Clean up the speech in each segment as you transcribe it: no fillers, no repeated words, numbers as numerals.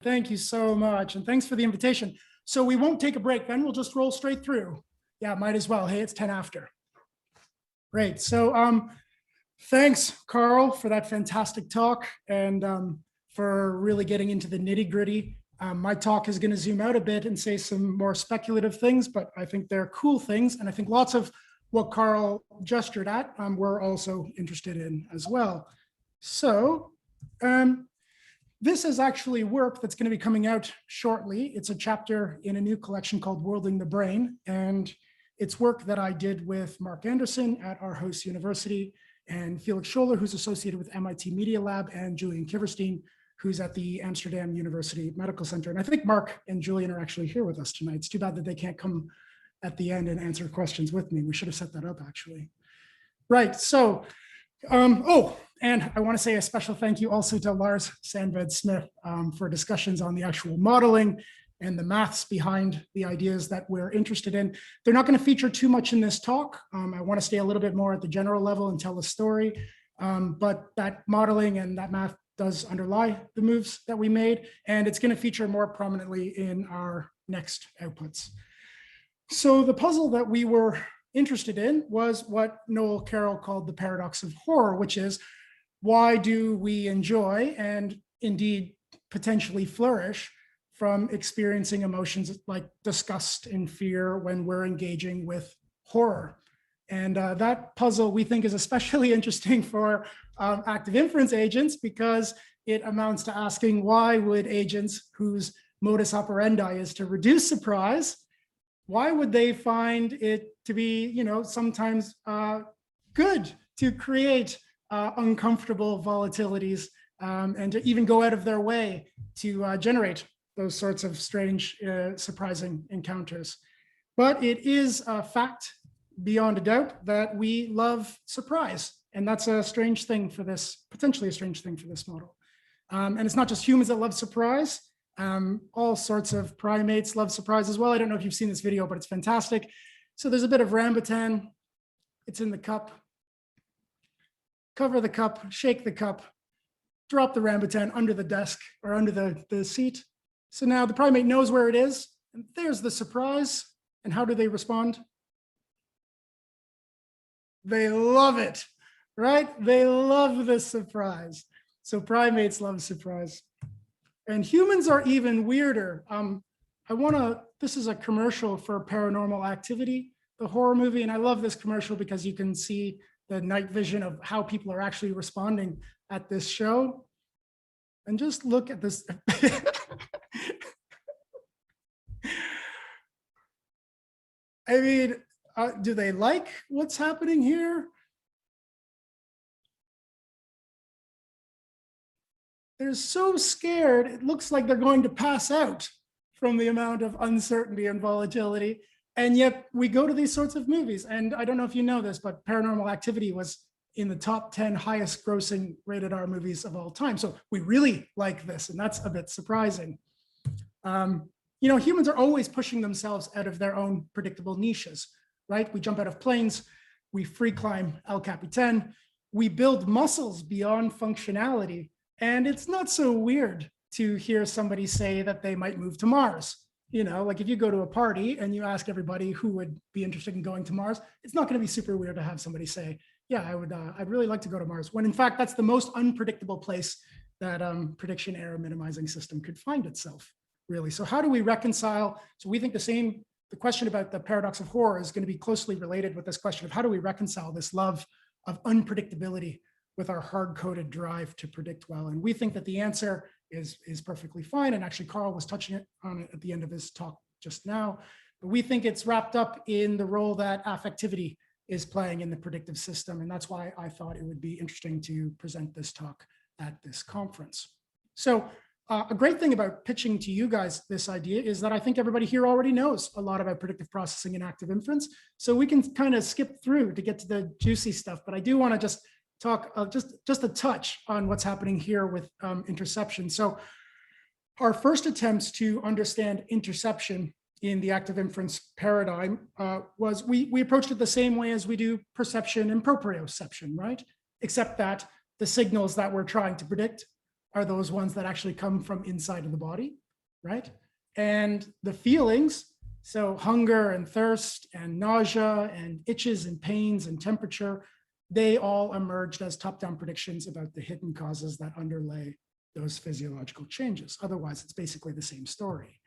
Thank you so much. And thanks for the invitation. So we won't take a break then. We'll just roll straight through. Yeah, might as well. Hey, it's 10 after. Great. So thanks, Carl, for that fantastic talk and for really getting into the nitty gritty. My talk is going to zoom out a bit and say some more speculative things, but I think they're cool things. And I think lots of what Carl gestured at, we're also interested in as well. So this is actually work that's going to be coming out shortly. It's a chapter in a new collection called Worlding the Brain. And it's work that I did with Mark Anderson at our host university and Felix Scholler, who's associated with MIT Media Lab, and Julian Kiverstein, who's at the Amsterdam University Medical Center. And I think Mark and Julian are actually here with us tonight. It's too bad that they can't come at the end and answer questions with me. We should have set that up, actually. Right, so, and I want to say a special thank you also to Lars Sandved-Smith for discussions on the actual modeling and the maths behind the ideas that we're interested in. They're not going to feature too much in this talk. I want to stay a little bit more at the general level and tell a story, but that modeling and that math does underlie the moves that we made, and it's going to feature more prominently in our next outputs. So the puzzle that we were interested in was what Noel Carroll called the paradox of horror, which is, why do we enjoy and indeed potentially flourish from experiencing emotions like disgust and fear when we're engaging with horror? And that puzzle we think is especially interesting for active inference agents, because it amounts to asking, why would agents whose modus operandi is to reduce surprise, why would they find it to be, sometimes good to create uncomfortable volatilities and to even go out of their way to generate those sorts of strange, surprising encounters? But it is a fact beyond a doubt that we love surprise. And that's a strange thing for this, potentially a strange thing for this model. And it's not just humans that love surprise. All sorts of primates love surprise as well. I don't know if you've seen this video, but it's fantastic. So there's a bit of rambutan. It's in the cup. Cover the cup, shake the cup, drop the rambutan under the desk or under the seat. So now the primate knows where it is, and there's the surprise. And how do they respond? They love it, right? They love the surprise. So primates love surprise. And humans are even weirder. This is a commercial for Paranormal Activity, the horror movie. And I love this commercial because you can see the night vision of how people are actually responding at this show. And just look at this. I mean, do they like what's happening here? They're so scared, it looks like they're going to pass out from the amount of uncertainty and volatility. And yet we go to these sorts of movies. And I don't know if you know this, but Paranormal Activity was in the top 10 highest grossing rated R movies of all time. So we really like this, and that's a bit surprising. Humans are always pushing themselves out of their own predictable niches, right? We jump out of planes, we free climb El Capitan, we build muscles beyond functionality. And it's not so weird to hear somebody say that they might move to Mars. Like if you go to a party and you ask everybody who would be interested in going to Mars, it's not going to be super weird to have somebody say, yeah, I'd really like to go to Mars, when in fact, that's the most unpredictable place that prediction error minimizing system could find itself, really. So how do we reconcile? So we think the question about the paradox of horror is going to be closely related with this question of how do we reconcile this love of unpredictability with our hard-coded drive to predict well. And we think that the answer is perfectly fine. And actually, Carl was touching on it at the end of his talk just now. But we think it's wrapped up in the role that affectivity is playing in the predictive system. And that's why I thought it would be interesting to present this talk at this conference. So a great thing about pitching to you guys this idea is that I think everybody here already knows a lot about predictive processing and active inference. So we can kind of skip through to get to the juicy stuff. But I do want to just talk just a touch on what's happening here with interception. So our first attempts to understand interception in the active inference paradigm was we approached it the same way as we do perception and proprioception, right? Except that the signals that we're trying to predict are those ones that actually come from inside of the body, right? And the feelings, so hunger and thirst and nausea and itches and pains and temperature, they all emerged as top-down predictions about the hidden causes that underlay those physiological changes. Otherwise, it's basically the same story.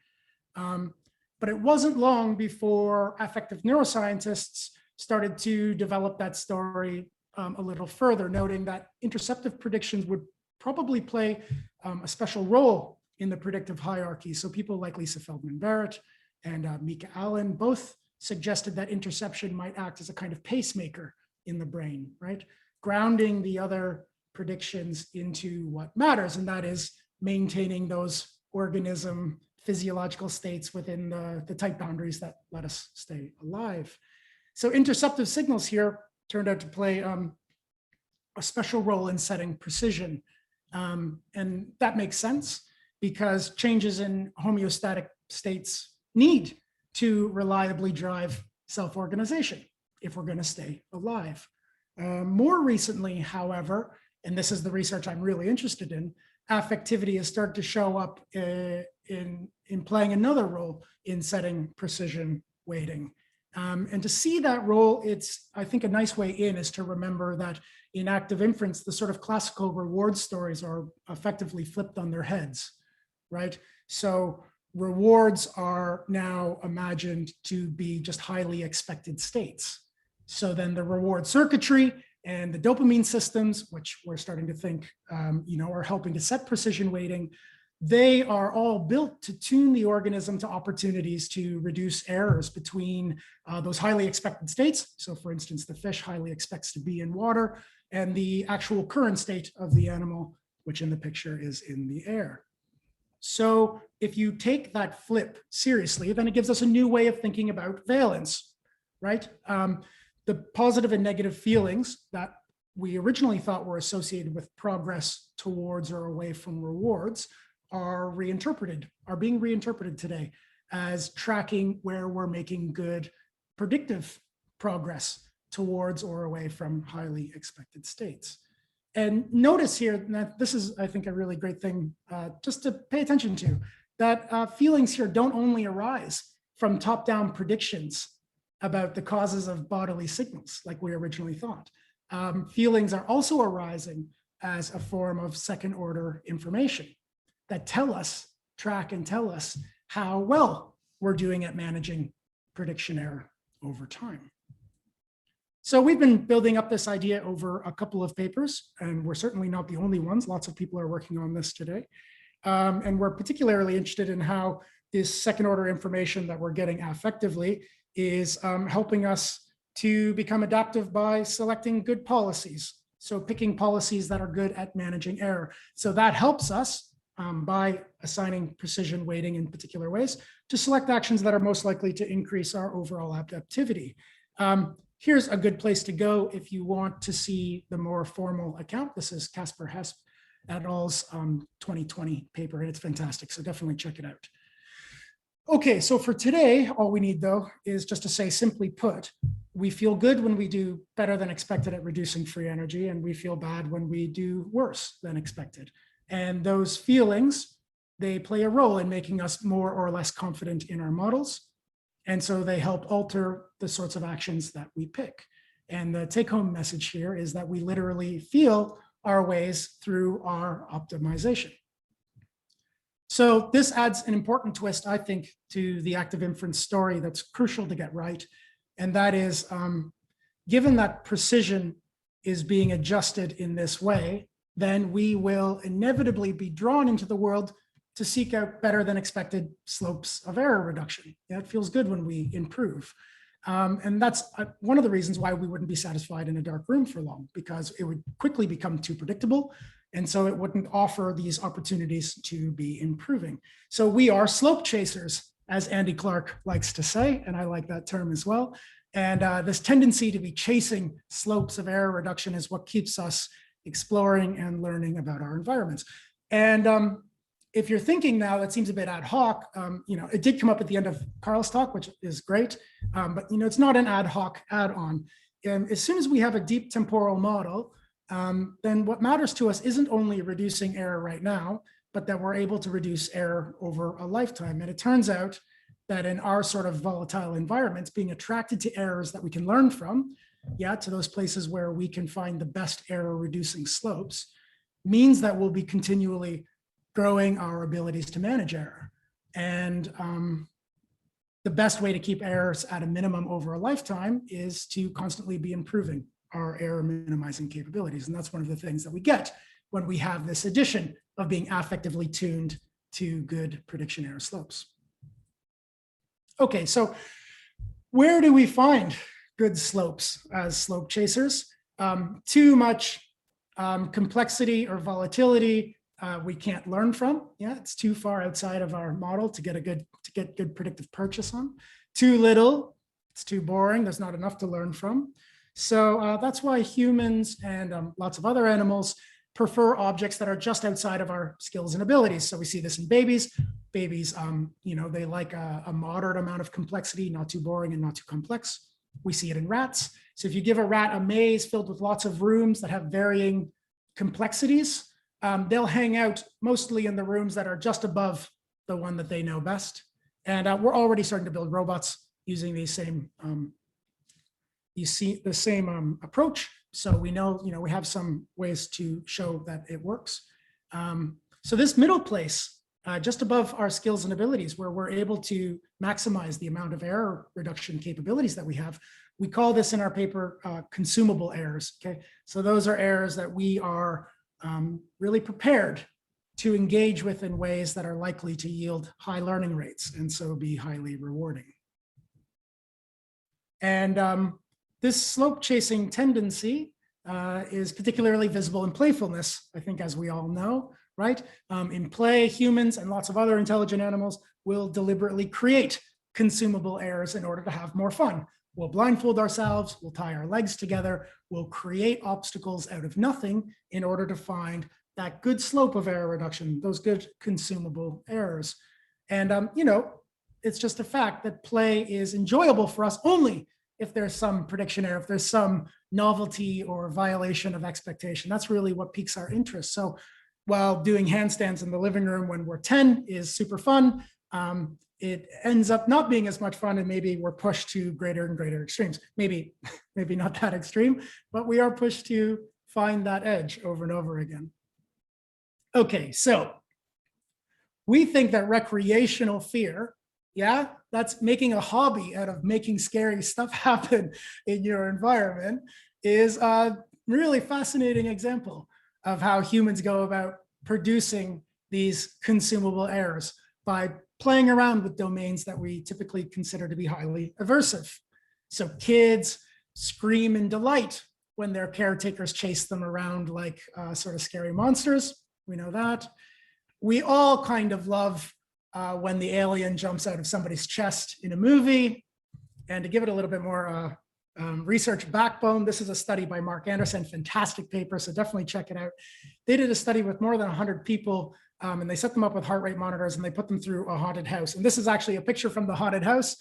But it wasn't long before affective neuroscientists started to develop that story a little further, noting that interceptive predictions would probably play a special role in the predictive hierarchy. So people like Lisa Feldman Barrett and Mika Allen both suggested that interception might act as a kind of pacemaker in the brain, right? Grounding the other predictions into what matters, and that is maintaining those organism physiological states within the tight boundaries that let us stay alive. So interceptive signals here turned out to play a special role in setting precision. And that makes sense because changes in homeostatic states need to reliably drive self-organization if we're going to stay alive. More recently, however, and this is the research I'm really interested in, affectivity has started to show up in playing another role in setting precision weighting. And to see that role, it's, I think, a nice way in is to remember that in active inference, the sort of classical reward stories are effectively flipped on their heads, right? So rewards are now imagined to be just highly expected states. So then the reward circuitry and the dopamine systems, which we're starting to think, are helping to set precision weighting, they are all built to tune the organism to opportunities to reduce errors between those highly expected states. So for instance, the fish highly expects to be in water and the actual current state of the animal, which in the picture is in the air. So if you take that flip seriously, then it gives us a new way of thinking about valence, right? The positive and negative feelings that we originally thought were associated with progress towards or away from rewards are being reinterpreted today as tracking where we're making good predictive progress towards or away from highly expected states. And notice here that this is, I think, a really great thing just to pay attention to, that feelings here don't only arise from top-down predictions about the causes of bodily signals like we originally thought. Feelings are also arising as a form of second-order information that track and tell us how well we're doing at managing prediction error over time. So we've been building up this idea over a couple of papers, and we're certainly not the only ones. Lots of people are working on this today. And we're particularly interested in how this second order information that we're getting affectively is helping us to become adaptive by selecting good policies. So picking policies that are good at managing error. So that helps us by assigning precision weighting in particular ways to select actions that are most likely to increase our overall adaptivity. Here's a good place to go if you want to see the more formal account. This is Casper Hesp et al.'s 2020 paper, and it's fantastic, so definitely check it out. Okay, so for today, all we need, though, is just to say, simply put, we feel good when we do better than expected at reducing free energy, and we feel bad when we do worse than expected. And those feelings, they play a role in making us more or less confident in our models. And so they help alter the sorts of actions that we pick. And the take-home message here is that we literally feel our ways through our optimization. So this adds an important twist, I think, to the active inference story that's crucial to get right. And that is, given that precision is being adjusted in this way, then we will inevitably be drawn into the world to seek out better than expected slopes of error reduction. Yeah, it feels good when we improve. And that's one of the reasons why we wouldn't be satisfied in a dark room for long, because it would quickly become too predictable. And so it wouldn't offer these opportunities to be improving. So we are slope chasers, as Andy Clark likes to say, and I like that term as well. And this tendency to be chasing slopes of error reduction is what keeps us exploring and learning about our environments. And if you're thinking now, that seems a bit ad hoc, it did come up at the end of Carl's talk, which is great, but it's not an ad hoc add-on. And as soon as we have a deep temporal model, then what matters to us isn't only reducing error right now, but that we're able to reduce error over a lifetime. And it turns out that in our sort of volatile environments, being attracted to errors that we can learn from, to those places where we can find the best error reducing slopes, means that we'll be continually growing our abilities to manage error. And the best way to keep errors at a minimum over a lifetime is to constantly be improving our error minimizing capabilities. And that's one of the things that we get when we have this addition of being affectively tuned to good prediction error slopes. Okay, so where do we find good slopes as slope chasers? Too much complexity or volatility we can't learn from. It's too far outside of our model to get good predictive purchase on. Too little, it's too boring. There's not enough to learn from. So that's why humans and lots of other animals prefer objects that are just outside of our skills and abilities. So we see this in babies. Babies, they like a moderate amount of complexity, not too boring and not too complex. We see it in rats. So if you give a rat a maze filled with lots of rooms that have varying complexities, they'll hang out mostly in the rooms that are just above the one that they know best. And we're already starting to build robots using these same, approach. So we know, we have some ways to show that it works. So this middle place, just above our skills and abilities, where we're able to maximize the amount of error reduction capabilities that we have, we call this in our paper consumable errors. Okay, so those are errors that we are really prepared to engage with in ways that are likely to yield high learning rates and so be highly rewarding. And this slope chasing tendency is particularly visible in playfulness, I think, as we all know, right? In play, humans and lots of other intelligent animals will deliberately create consumable errors in order to have more fun. We'll blindfold ourselves, we'll tie our legs together, we'll create obstacles out of nothing in order to find that good slope of error reduction, those good consumable errors. And, it's just a fact that play is enjoyable for us only if there's some prediction error, if there's some novelty or violation of expectation. That's really what piques our interest. So while doing handstands in the living room when we're 10 is super fun, it ends up not being as much fun, and maybe we're pushed to greater and greater extremes. Maybe not that extreme, but we are pushed to find that edge over and over again. Okay, so we think that recreational fear, that's making a hobby out of making scary stuff happen in your environment, is a really fascinating example of how humans go about producing these consumable errors by playing around with domains that we typically consider to be highly aversive. So kids scream in delight when their caretakers chase them around like sort of scary monsters. We know that. We all kind of love when the alien jumps out of somebody's chest in a movie. And to give it a little bit more research backbone, this is a study by Mark Anderson, fantastic paper, so definitely check it out. They did a study with more than 100 people, and they set them up with heart rate monitors, and they put them through a haunted house. And this is actually a picture from the haunted house.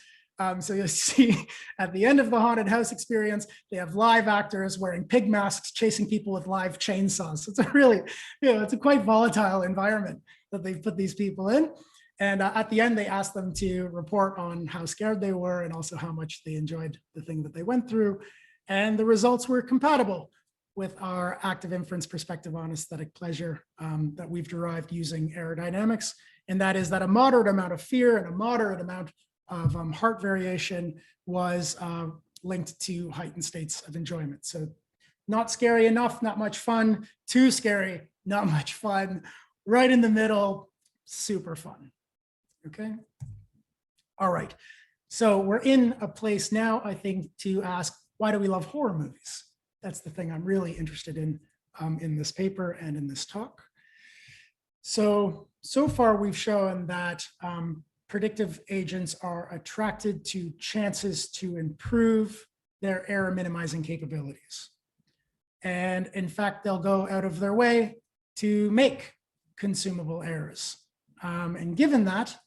So you'll see at the end of the haunted house experience, they have live actors wearing pig masks chasing people with live chainsaws. So it's a really, it's a quite volatile environment that they've put these people in. And at the end, they asked them to report on how scared they were and also how much they enjoyed the thing that they went through. And the results were compatible with our active inference perspective on aesthetic pleasure that we've derived using aerodynamics. And that is that a moderate amount of fear and a moderate amount of heart variation was linked to heightened states of enjoyment. So not scary enough, not much fun, too scary, not much fun, right in the middle, super fun. Okay. All right. So we're in a place now, I think, to ask, why do we love horror movies? That's the thing I'm really interested in this paper and in this talk. So far we've shown that predictive agents are attracted to chances to improve their error minimizing capabilities. And in fact, they'll go out of their way to make consumable errors. And given that,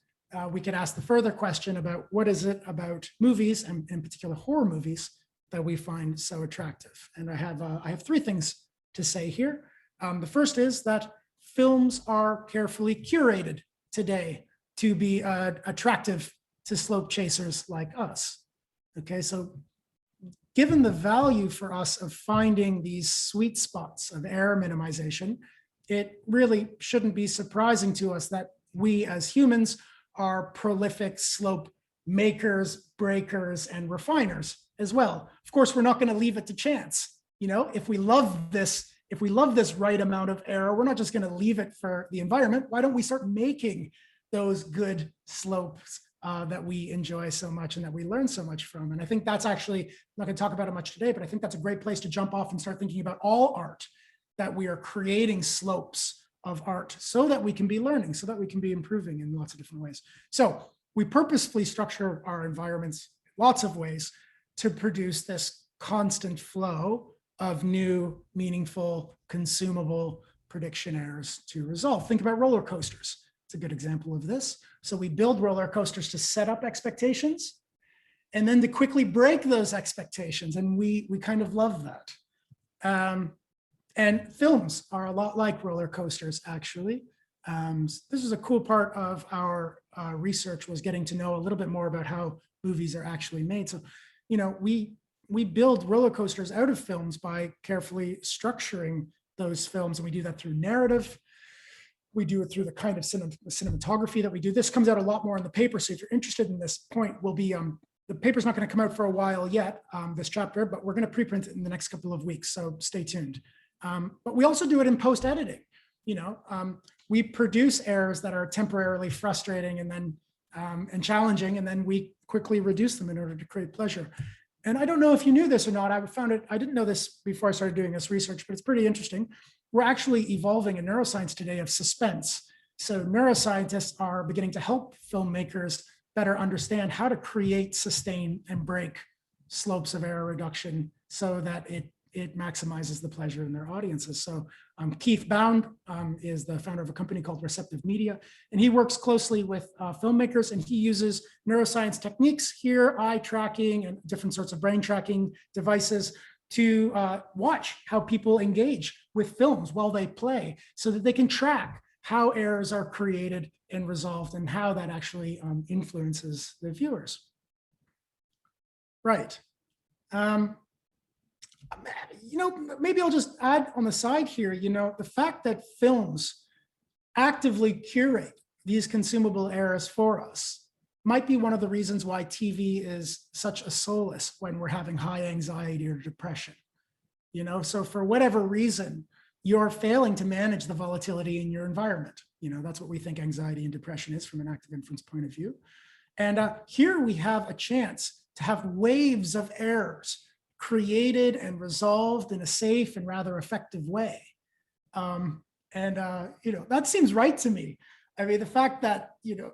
we could ask the further question about what is it about movies, and in particular horror movies, that we find so attractive. And I have three things to say here. The first is that films are carefully curated today to be attractive to slope chasers like us. Okay, so given the value for us of finding these sweet spots of error minimization, it really shouldn't be surprising to us that we as humans are prolific slope makers, breakers, and refiners as well. Of course, we're not going to leave it to chance. You know, if we love this right amount of error, we're not just going to leave it for the environment. Why don't we start making those good slopes that we enjoy so much and that we learn so much from? And I think that's actually, I'm not going to talk about it much today, but I think that's a great place to jump off and start thinking about all art, that we are creating slopes of art so that we can be learning, so that we can be improving in lots of different ways. So we purposefully structure our environments lots of ways to produce this constant flow of new, meaningful, consumable prediction errors to resolve. Think about roller coasters. It's a good example of this. So we build roller coasters to set up expectations and then to quickly break those expectations. And we kind of love that. And films are a lot like roller coasters, actually. This is a cool part of our research, was getting to know a little bit more about how movies are actually made. So, you know, we build roller coasters out of films by carefully structuring those films. And we do that through narrative. We do it through the kind of cinematography that we do. This comes out a lot more in the paper. So if you're interested in this point, we'll be, the paper's not going to come out for a while yet, this chapter, but we're going to preprint it in the next couple of weeks. So stay tuned. But we also do it in post-editing. You know, we produce errors that are temporarily frustrating and then and challenging, and then we quickly reduce them in order to create pleasure. And I don't know if you knew this or not. I didn't know this before I started doing this research, but it's pretty interesting. We're actually evolving in neuroscience today of suspense. So neuroscientists are beginning to help filmmakers better understand how to create, sustain, and break slopes of error reduction so that it maximizes the pleasure in their audiences. So Keith Bound is the founder of a company called Receptive Media, and he works closely with filmmakers, and he uses neuroscience techniques here, eye tracking and different sorts of brain tracking devices to watch how people engage with films while they play so that they can track how errors are created and resolved and how that actually influences the viewers. Right. You know, maybe I'll just add on the side here, you know, the fact that films actively curate these consumable errors for us might be one of the reasons why TV is such a solace when we're having high anxiety or depression. You know, so for whatever reason, you're failing to manage the volatility in your environment. You know, that's what we think anxiety and depression is from an active inference point of view. And here we have a chance to have waves of errors created and resolved in a safe and rather effective way. You know, that seems right to me. I mean, the fact that, you know,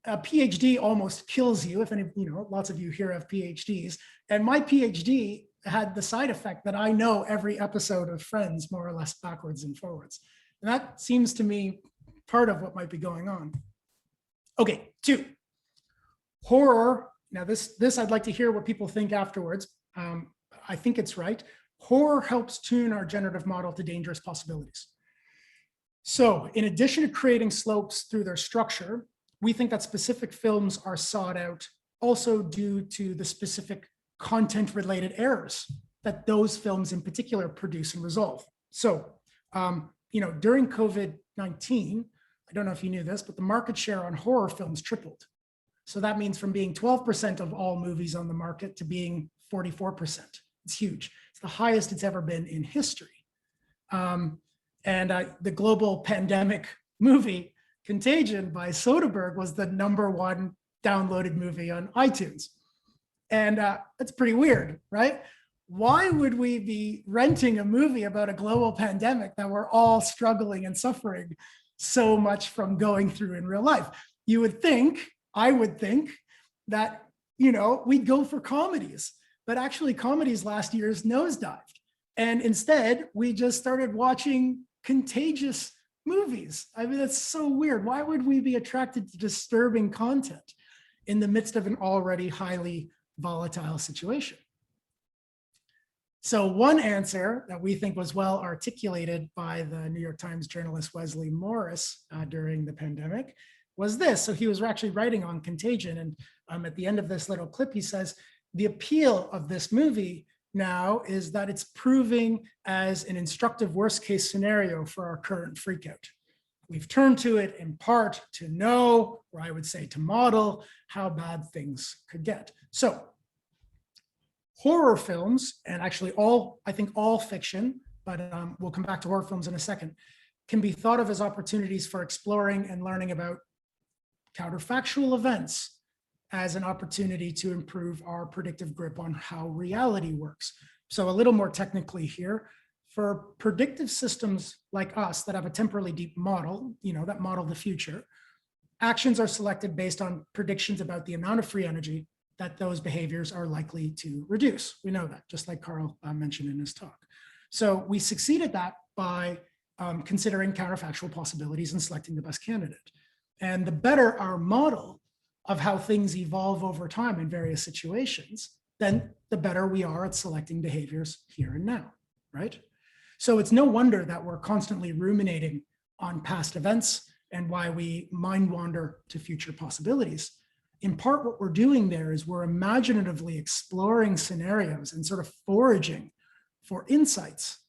a PhD almost kills you, if any, you know, lots of you here have PhDs, and my PhD had the side effect that I know every episode of Friends more or less backwards and forwards. And that seems to me part of what might be going on. Okay, 2, horror. Now this I'd like to hear what people think afterwards. I think it's right. Horror helps tune our generative model to dangerous possibilities. So in addition to creating slopes through their structure, we think that specific films are sought out also due to the specific content-related errors that those films in particular produce and resolve. So, you know, during COVID-19, I don't know if you knew this, but the market share on horror films tripled. So that means from being 12% of all movies on the market to being 44%. It's huge. It's the highest it's ever been in history. The global pandemic movie, Contagion by Soderbergh, was the #1 downloaded movie on iTunes. And that's pretty weird, right? Why would we be renting a movie about a global pandemic that we're all struggling and suffering so much from going through in real life? You would think, I would think that, you know, we'd go for comedies, but actually comedies last year's nosedived. And instead, we just started watching contagious movies. I mean, that's so weird. Why would we be attracted to disturbing content in the midst of an already highly volatile situation? So one answer that we think was well articulated by the New York Times journalist Wesley Morris during the pandemic was this. So he was actually writing on Contagion, and at the end of this little clip, he says, the appeal of this movie now is that it's proving as an instructive worst case scenario for our current freakout. We've turned to it in part to know, or I would say to model, how bad things could get. So horror films, and actually I think all fiction, but we'll come back to horror films in a second, can be thought of as opportunities for exploring and learning about counterfactual events as an opportunity to improve our predictive grip on how reality works. So a little more technically here, for predictive systems like us that have a temporally deep model, that model the future, actions are selected based on predictions about the amount of free energy that those behaviors are likely to reduce. We know that, just like Carl mentioned in his talk. So we succeed at that by considering counterfactual possibilities and selecting the best candidate. And the better our model of how things evolve over time in various situations, then the better we are at selecting behaviors here and now, right? So it's no wonder that we're constantly ruminating on past events and why we mind wander to future possibilities. In part, what we're doing there is we're imaginatively exploring scenarios and sort of foraging for insights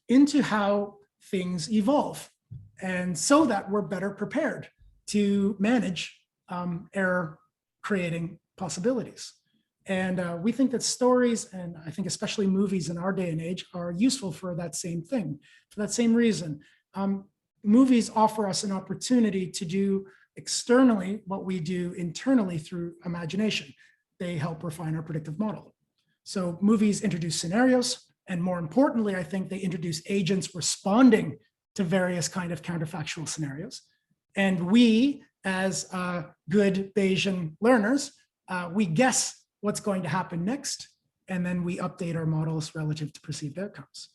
into how things evolve, and so that we're better prepared to manage error creating possibilities. And we think that stories, and I think especially movies in our day and age, are useful for that same thing, for that same reason. Movies offer us an opportunity to do externally what we do internally through imagination. They help refine our predictive model. So movies introduce scenarios, and more importantly, I think they introduce agents responding to various kind of counterfactual scenarios. And we, as good Bayesian learners, we guess what's going to happen next, and then we update our models relative to perceived outcomes.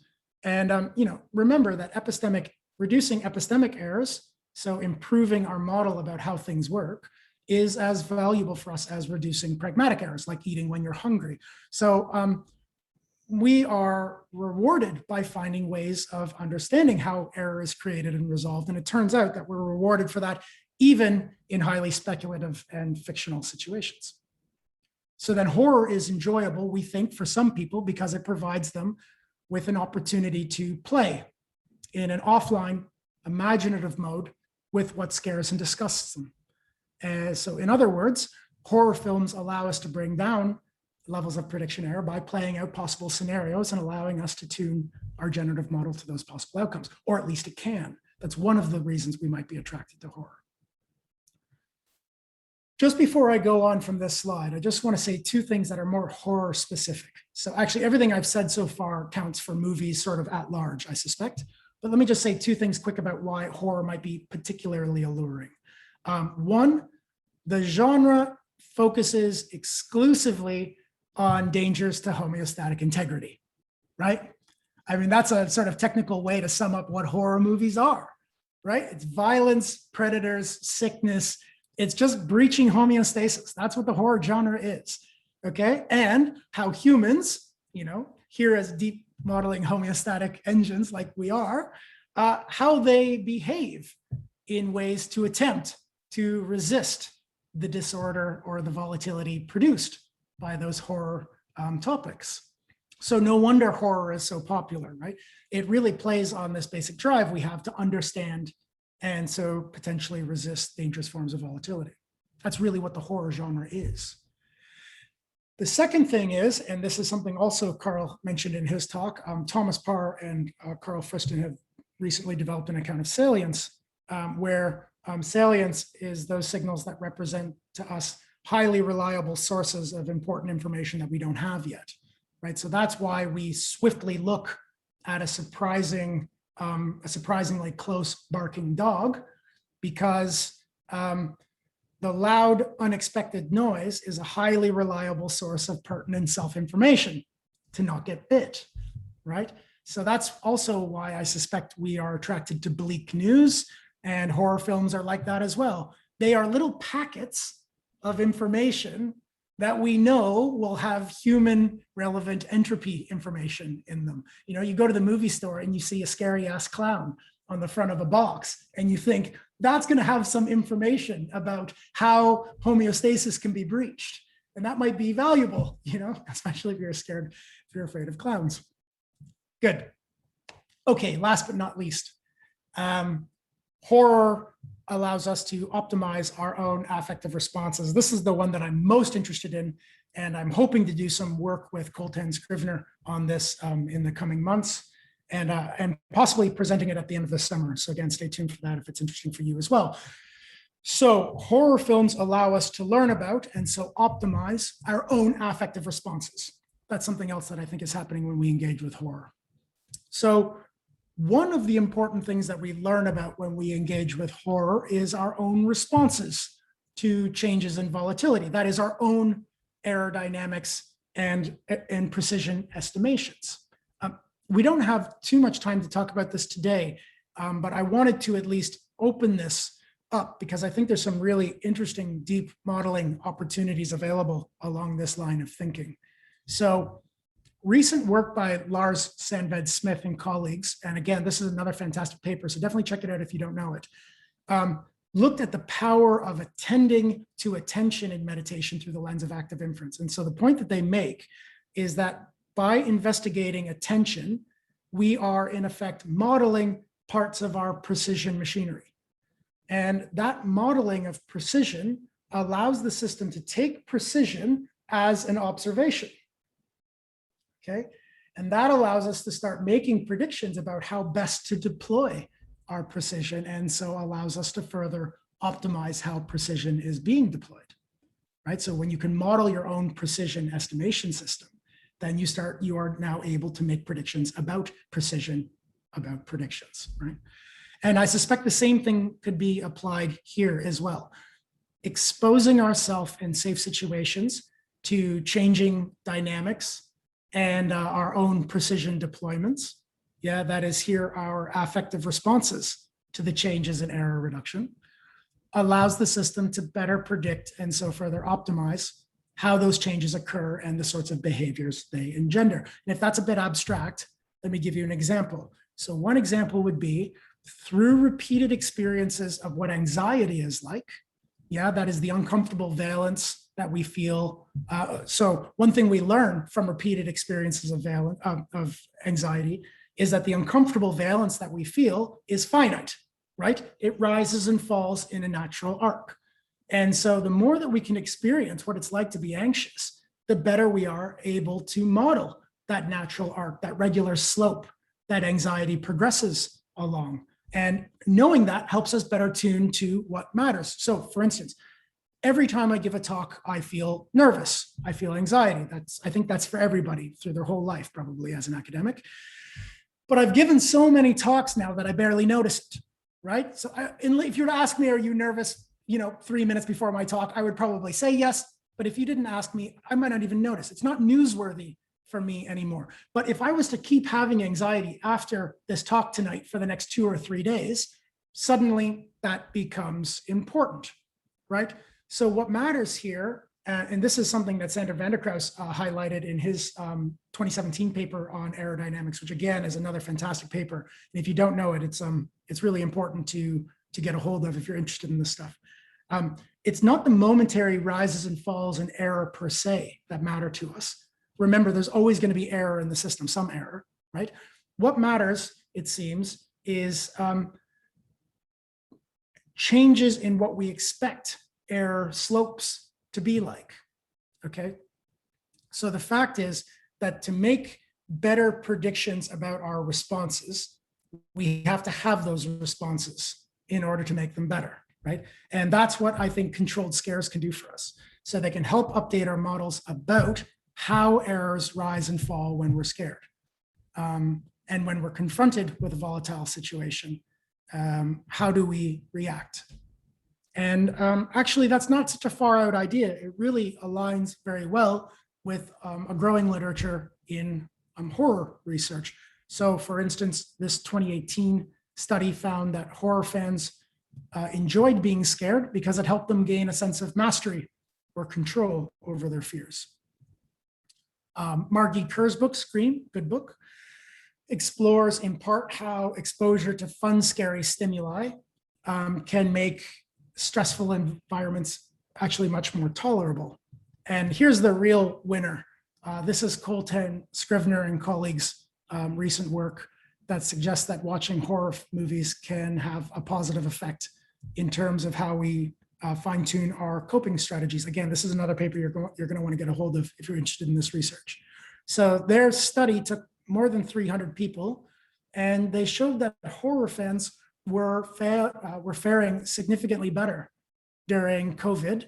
And remember that reducing epistemic errors, so improving our model about how things work, is as valuable for us as reducing pragmatic errors, like eating when you're hungry. So we are rewarded by finding ways of understanding how error is created and resolved. And it turns out that we're rewarded for that, even in highly speculative and fictional situations. So then horror is enjoyable, we think, for some people because it provides them with an opportunity to play in an offline, imaginative mode with what scares and disgusts them. And so in other words, horror films allow us to bring down levels of prediction error by playing out possible scenarios and allowing us to tune our generative model to those possible outcomes, or at least it can. That's one of the reasons we might be attracted to horror. Just before I go on from this slide, I just want to say two things that are more horror specific. So actually everything I've said so far counts for movies sort of at large, I suspect. But let me just say two things quick about why horror might be particularly alluring. One, the genre focuses exclusively on dangers to homeostatic integrity, right? I mean, that's a sort of technical way to sum up what horror movies are, right? It's violence, predators, sickness. It's just breaching homeostasis. That's what the horror genre is, okay? And how humans, here as deep modeling homeostatic engines like we are, how they behave in ways to attempt to resist the disorder or the volatility produced by those horror topics. So no wonder horror is so popular, right? It really plays on this basic drive we have to understand and so potentially resist dangerous forms of volatility. That's really what the horror genre is. The second thing is, and this is something also Carl mentioned in his talk, Thomas Parr and Carl Friston have recently developed an account of salience, where salience is those signals that represent to us highly reliable sources of important information that we don't have yet, right? So that's why we swiftly look at a surprisingly close barking dog, because the loud, unexpected noise is a highly reliable source of pertinent self-information to not get bit, right? So that's also why I suspect we are attracted to bleak news, and horror films are like that as well. They are little packets of information that we know will have human relevant entropy information in them. You know, you go to the movie store and you see a scary ass clown on the front of a box, and you think that's going to have some information about how homeostasis can be breached. And that might be valuable, you know, especially if you're scared, if you're afraid of clowns. Good. Okay, last but not least, horror allows us to optimize our own affective responses. This is the one that I'm most interested in, and I'm hoping to do some work with Colton Scrivener on this in the coming months, and possibly presenting it at the end of the summer. So again, stay tuned for that if it's interesting for you as well. So horror films allow us to learn about and so optimize our own affective responses. That's something else that I think is happening when we engage with horror. So one of the important things that we learn about when we engage with horror is our own responses to changes in volatility. That is our own error dynamics and precision estimations. We don't have too much time to talk about this today, but I wanted to at least open this up because I think there's some really interesting deep modeling opportunities available along this line of thinking. So recent work by Lars Sandved-Smith and colleagues, and again, this is another fantastic paper, so definitely check it out if you don't know it, looked at the power of attending to attention in meditation through the lens of active inference. And so the point that they make is that by investigating attention, we are in effect modeling parts of our precision machinery. And that modeling of precision allows the system to take precision as an observation. Okay, and that allows us to start making predictions about how best to deploy our precision, and so allows us to further optimize how precision is being deployed, right? So when you can model your own precision estimation system, then you are now able to make predictions about precision, about predictions, right? And I suspect the same thing could be applied here as well. Exposing ourselves in safe situations to changing dynamics and our own precision deployments. Yeah, that is here our affective responses to the changes in error reduction, allows the system to better predict and so further optimize how those changes occur and the sorts of behaviors they engender. And if that's a bit abstract, let me give you an example. So one example would be through repeated experiences of what anxiety is like. Yeah, that is the uncomfortable valence that we feel. So one thing we learn from repeated experiences of anxiety is that the uncomfortable valence that we feel is finite, right? It rises and falls in a natural arc. And so the more that we can experience what it's like to be anxious, the better we are able to model that natural arc, that regular slope that anxiety progresses along. And knowing that helps us better tune to what matters. So for instance, every time I give a talk, I feel nervous. I feel anxiety. I think that's for everybody through their whole life, probably as an academic. But I've given so many talks now that I barely notice it, right? So if you were to ask me, are you nervous, 3 minutes before my talk, I would probably say yes. But if you didn't ask me, I might not even notice. It's not newsworthy for me anymore. But if I was to keep having anxiety after this talk tonight for the next 2 or 3 days, suddenly that becomes important, right? So what matters here, and this is something that Sander van der Kraus highlighted in his 2017 paper on aerodynamics, which again is another fantastic paper. And if you don't know it, it's really important to get a hold of if you're interested in this stuff. It's not the momentary rises and falls in error per se that matter to us. Remember, there's always going to be error in the system, some error, right? What matters, it seems, is changes in what we expect error slopes to be like, okay? So the fact is that to make better predictions about our responses, we have to have those responses in order to make them better, right? And that's what I think controlled scares can do for us. So they can help update our models about how errors rise and fall when we're scared. And when we're confronted with a volatile situation, how do we react? And actually, that's not such a far out idea. It really aligns very well with a growing literature in horror research. So for instance, this 2018 study found that horror fans enjoyed being scared because it helped them gain a sense of mastery or control over their fears. Margie Kerr's book, Scream, good book, explores in part how exposure to fun, scary stimuli can make stressful environments actually much more tolerable. And here's the real winner. This is Colton Scrivener and colleagues' recent work that suggests that watching horror movies can have a positive effect in terms of how we fine-tune our coping strategies. Again, this is another paper you're going to want to get a hold of if you're interested in this research. So their study took more than 300 people, and they showed that horror fans were faring significantly better during COVID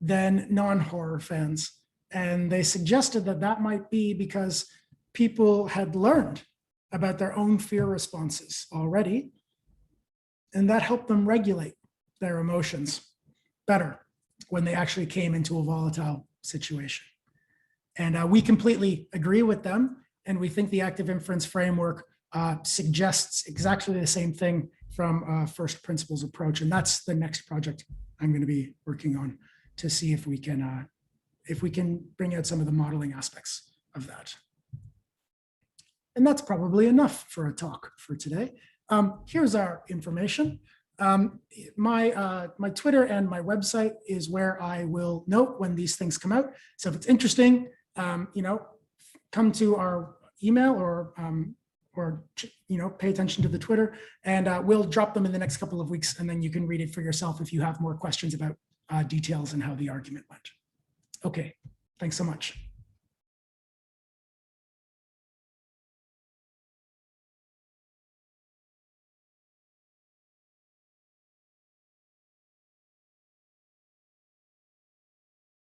than non-horror fans. And they suggested that that might be because people had learned about their own fear responses already, and that helped them regulate their emotions better when they actually came into a volatile situation. And we completely agree with them, and we think the active inference framework suggests exactly the same thing from a first principles approach. And that's the next project I'm going to be working on to see if we can bring out some of the modeling aspects of that. And that's probably enough for a talk for today. Here's our information. My Twitter and my website is where I will note when these things come out. So if it's interesting, come to our email or pay attention to the Twitter, and we'll drop them in the next couple of weeks, and then you can read it for yourself if you have more questions about details and how the argument went. Okay, thanks so much.